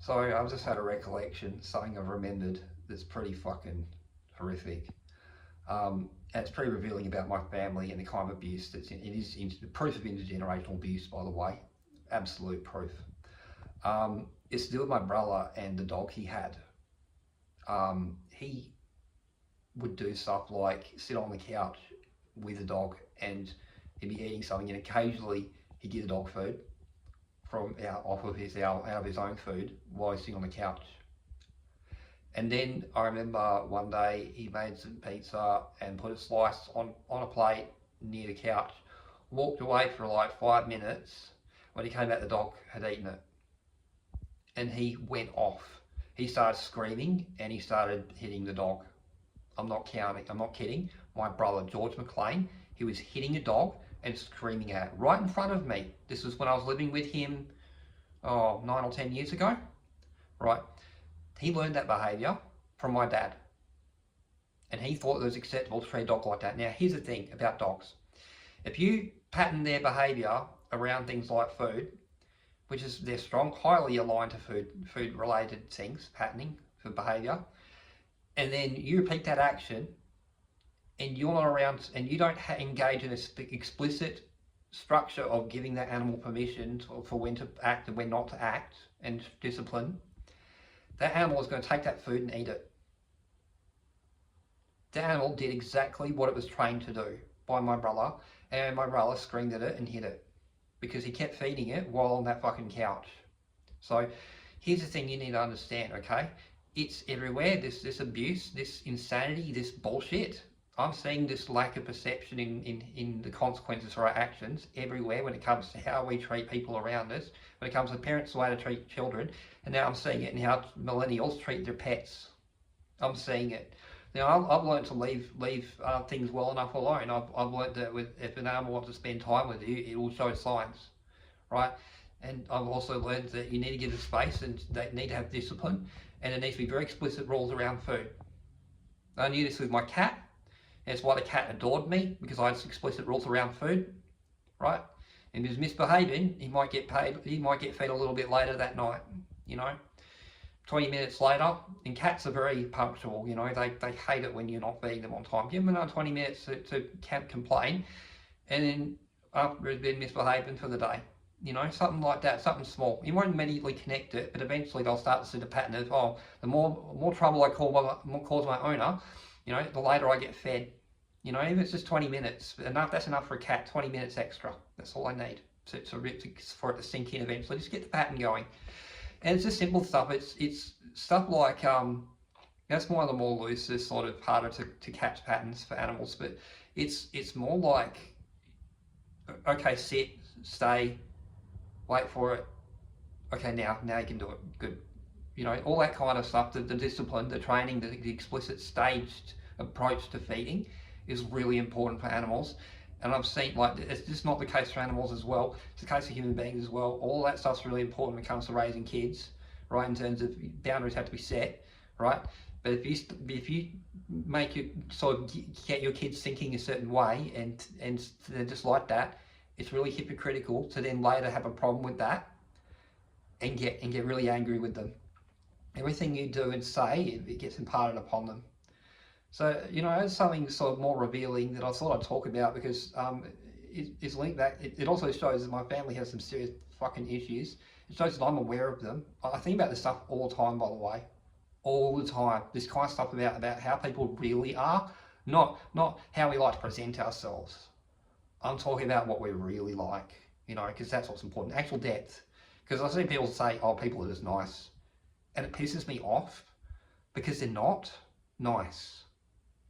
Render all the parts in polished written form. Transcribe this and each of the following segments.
So I've just had a recollection, something I've remembered that's pretty fucking horrific. And it's pretty revealing about my family and the kind of abuse proof of intergenerational abuse, by the way. Absolute proof. It's to do with my brother and the dog he had. He would do stuff like sit on the couch with the dog and he'd be eating something, and occasionally he'd get the dog food from out of his own food while he's sitting on the couch. And then I remember one day he made some pizza and put a slice on a plate near the couch, walked away for like 5 minutes. When he came back, the dog had eaten it. And he went off. He started screaming and he started hitting the dog. I'm not kidding. My brother, George McLean, he was hitting a dog and screaming at it right in front of me. This was when I was living with him, 9 or 10 years ago, right? He learned that behaviour from my dad. And he thought it was acceptable to treat a dog like that. Now, here's the thing about dogs. If you pattern their behaviour around things like food, which is they're strong, highly aligned to food-related things, patterning for behaviour, and then you repeat that action, and you're not around, and you don't engage in an explicit structure of giving that animal permission for when to act and when not to act, and discipline, that animal is going to take that food and eat it. The animal did exactly what it was trained to do by my brother, and my brother screamed at it and hit it because he kept feeding it while on that fucking couch. So here's the thing you need to understand, okay? It's everywhere, this abuse, this insanity, this bullshit. I'm seeing this lack of perception in the consequences for our actions everywhere when it comes to how we treat people around us, when it comes to parents, the way to treat children, and now I'm seeing it in how millennials treat their pets. I'm seeing it. Now, I've learned to leave things well enough alone. I've learned that if an animal wants to spend time with you, it will show signs, right? And I've also learned that you need to give it space and they need to have discipline, and there needs to be very explicit rules around food. I knew this with my cat. That's why the cat adored me, because I had explicit rules around food, right? And if he was misbehaving, he might get fed a little bit later that night, 20 minutes later. And cats are very punctual, they hate it when you're not feeding them on time. Give them another 20 minutes to complain, and then after it's been misbehaving for the day, something like that, something small. You won't immediately connect it, but eventually they'll start to see the pattern of, the more trouble I cause my owner, the later I get fed. Even if it's just 20 minutes, that's enough for a cat, 20 minutes extra. That's all I need for it to sink in eventually. Just get the pattern going. And it's just simple stuff. It's stuff like, that's one of the more loosest, sort of harder to catch patterns for animals, but it's more like, okay, sit, stay, wait for it. Okay, now you can do it. Good. All that kind of stuff, the discipline, the training, the explicit staged approach to feeding is really important for animals. And I've seen, it's just not the case for animals as well, it's the case for human beings as well. All that stuff's really important when it comes to raising kids, right? In terms of boundaries have to be set, right? But if you make your get your kids thinking a certain way and they're just like that, it's really hypocritical to then later have a problem with that and get really angry with them. Everything you do and say, it gets imparted upon them. So, as something sort of more revealing that I thought I'd talk about, because it's linked back, it also shows that my family has some serious fucking issues. It shows that I'm aware of them. I think about this stuff all the time, by the way. All the time. This kind of stuff about how people really are, not how we like to present ourselves. I'm talking about what we really like, because that's what's important. Actual depth. Because I see people say, people are just nice. And it pisses me off because they're not nice.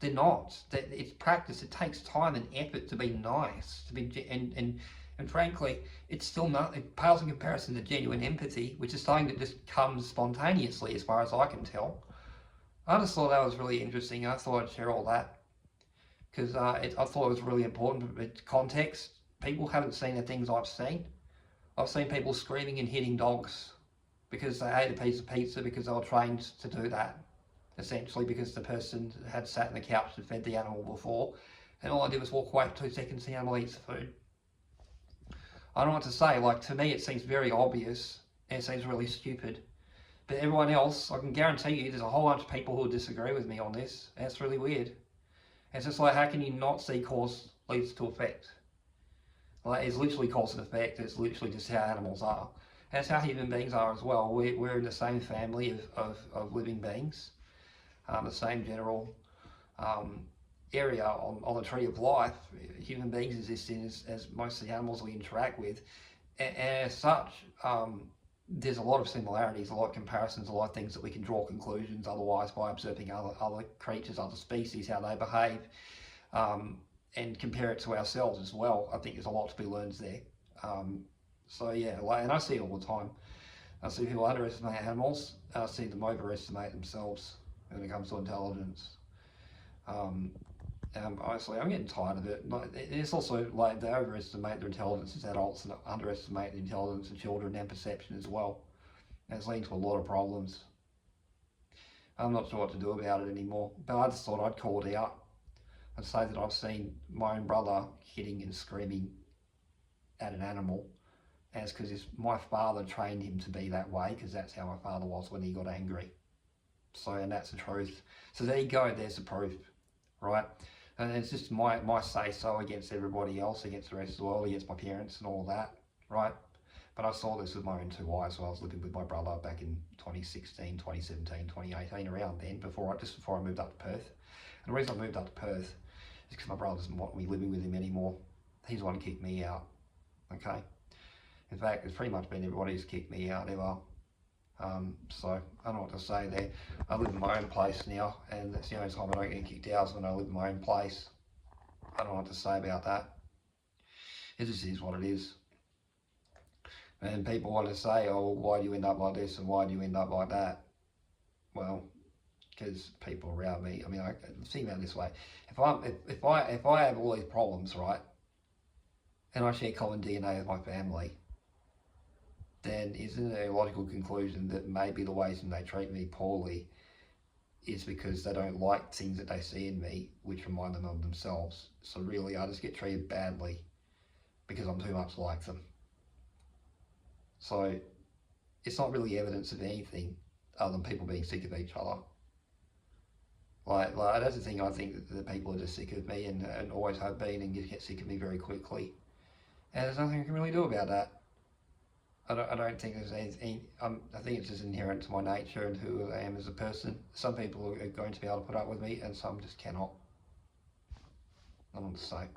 They're not. It's practice. It takes time and effort to be nice. And frankly, it's still not. It pales in comparison to genuine empathy, which is something that just comes spontaneously, as far as I can tell. I just thought that was really interesting. I thought I'd share all that because I thought it was really important. But context, people haven't seen the things I've seen. I've seen people screaming and hitting dogs because they ate a piece of pizza because they were trained to do that. Essentially because the person had sat on the couch and fed the animal before, and all I did was walk away for 2 seconds, the animal eats the food. I don't know what to say. To me it seems very obvious and it seems really stupid, But everyone else, I can guarantee you, there's a whole bunch of people who disagree with me on this. And it's really weird. It's just like, how can you not see cause leads to effect? Like, it's literally cause and effect. It's literally just how animals are. That's how human beings are as well. We're in the same family of living beings, the same general um, area on the tree of life. Human beings exist in as most of the animals we interact with. And as such, there's a lot of similarities, a lot of comparisons, a lot of things that we can draw conclusions otherwise by observing other creatures, other species, how they behave, and compare it to ourselves as well. I think there's a lot to be learned there. So yeah, and I see it all the time. I see people underestimate animals, and I see them overestimate themselves when it comes to intelligence. Honestly, I'm getting tired of it. It's also like they overestimate their intelligence as adults and underestimate the intelligence of children and perception as well. And it's leading to a lot of problems. I'm not sure what to do about it anymore, but I just thought I'd call it out. I'd say that I've seen my own brother hitting and screaming at an animal, and it's because my father trained him to be that way, because that's how my father was when he got angry. So, and that's the truth. So there you go, there's the proof, right? And it's just my say-so against everybody else, against the rest of the world, against my parents and all that, right? But I saw this with my own two eyes when I was living with my brother back in 2016, 2017, 2018, around then, just before I moved up to Perth. And the reason I moved up to Perth is because my brother doesn't want me living with him anymore. He's the one who kicked me out, okay? In fact, it's pretty much been everybody who's kicked me out ever. So I don't know what to say there. I live in my own place now, and that's the only time I don't get kicked out is when I live in my own place. I don't know what to say about that. It just is what it is. And people want to say, oh, why do you end up like this and why do you end up like that? Well, because people around me. I mean, I think about it this way: if I have all these problems, right, and I share common DNA with my family, then isn't it a logical conclusion that maybe the ways they treat me poorly is because they don't like things that they see in me, which remind them of themselves. So really, I just get treated badly because I'm too much like them. So it's not really evidence of anything other than people being sick of each other. Like that's the thing. I think that the people are just sick of me and always have been, and get sick of me very quickly. And there's nothing I can really do about that. I don't think there's anything. I think it's just inherent to my nature and who I am as a person. Some people are going to be able to put up with me, and some just cannot. I don't know what to say.